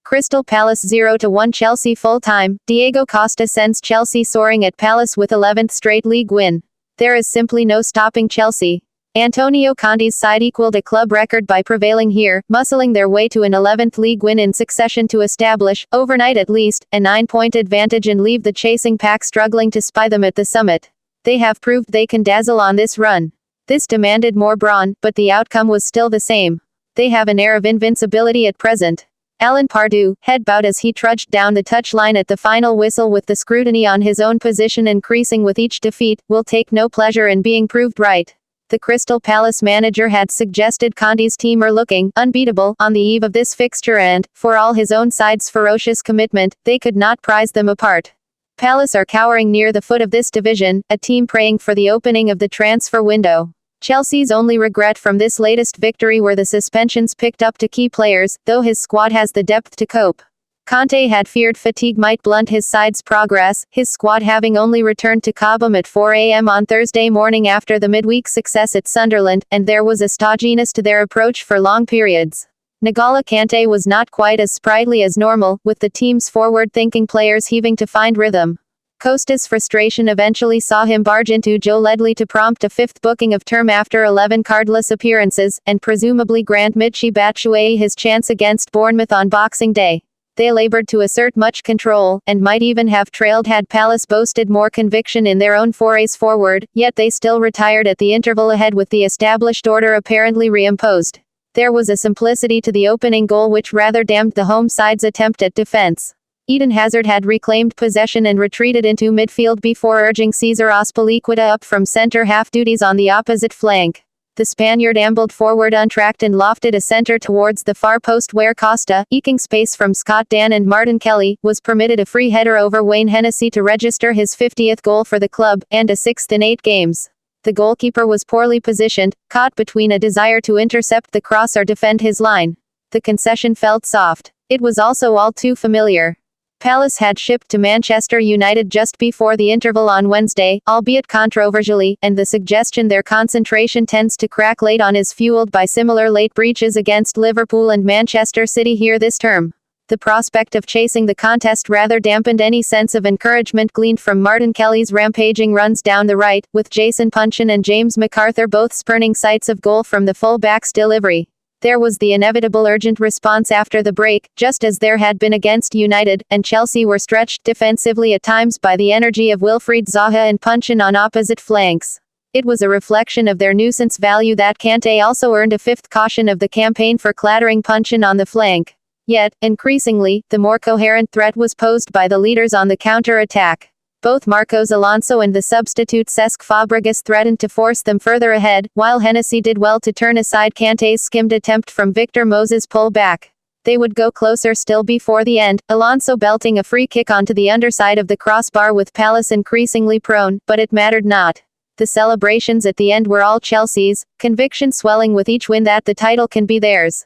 Crystal Palace 0-1 Chelsea full-time. Diego Costa sends Chelsea soaring at Palace with 11th straight league win. There is simply no stopping Chelsea. Antonio Conte's side equaled a club record by prevailing here, muscling their way to an 11th league win in succession to establish, overnight at least, a 9-point advantage and leave the chasing pack struggling to spy them at the summit. They have proved they can dazzle on this run. This demanded more brawn, but the outcome was still the same. They have an air of invincibility at present. Alan Pardew, head bowed as he trudged down the touchline at the final whistle with the scrutiny on his own position increasing with each defeat, will take no pleasure in being proved right. The Crystal Palace manager had suggested Conte's team are looking unbeatable on the eve of this fixture and, for all his own side's ferocious commitment, they could not prize them apart. Palace are cowering near the foot of this division, a team praying for the opening of the transfer window. Chelsea's only regret from this latest victory were the suspensions picked up to key players, though his squad has the depth to cope. Conte had feared fatigue might blunt his side's progress, his squad having only returned to Cobham at 4 a.m. on Thursday morning after the midweek success at Sunderland, and there was a stodginess to their approach for long periods. N'Golo Kanté was not quite as sprightly as normal, with the team's forward-thinking players heaving to find rhythm. Costa's frustration eventually saw him barge into Joe Ledley to prompt a fifth booking of term after 11 cardless appearances, and presumably grant Michy Batshuayi his chance against Bournemouth on Boxing Day. They labored to assert much control, and might even have trailed had Palace boasted more conviction in their own forays forward, yet they still retired at the interval ahead with the established order apparently reimposed. There was a simplicity to the opening goal which rather damned the home side's attempt at defense. Eden Hazard had reclaimed possession and retreated into midfield before urging Cesar Azpilicueta up from centre-half duties on the opposite flank. The Spaniard ambled forward untracked and lofted a centre towards the far post where Costa, eking space from Scott Dan and Martin Kelly, was permitted a free header over Wayne Hennessey to register his 50th goal for the club, and a 6th in 8 games. The goalkeeper was poorly positioned, caught between a desire to intercept the cross or defend his line. The concession felt soft. It was also all too familiar. Palace had shipped to Manchester United just before the interval on Wednesday, albeit controversially, and the suggestion their concentration tends to crack late on is fueled by similar late breaches against Liverpool and Manchester City here this term. The prospect of chasing the contest rather dampened any sense of encouragement gleaned from Martin Kelly's rampaging runs down the right, with Jason Puncheon and James McArthur both spurning sights of goal from the full-back's delivery. There was the inevitable urgent response after the break, just as there had been against United, and Chelsea were stretched defensively at times by the energy of Wilfried Zaha and Puncheon on opposite flanks. It was a reflection of their nuisance value that Kanté also earned a 5th caution of the campaign for clattering Puncheon on the flank. Yet, increasingly, the more coherent threat was posed by the leaders on the counter-attack. Both Marcos Alonso and the substitute Cesc Fabregas threatened to force them further ahead, while Hennessey did well to turn aside Kanté's skimmed attempt from Victor Moses' pull back. They would go closer still before the end, Alonso belting a free kick onto the underside of the crossbar with Palace increasingly prone, but it mattered not. The celebrations at the end were all Chelsea's, conviction swelling with each win that the title can be theirs.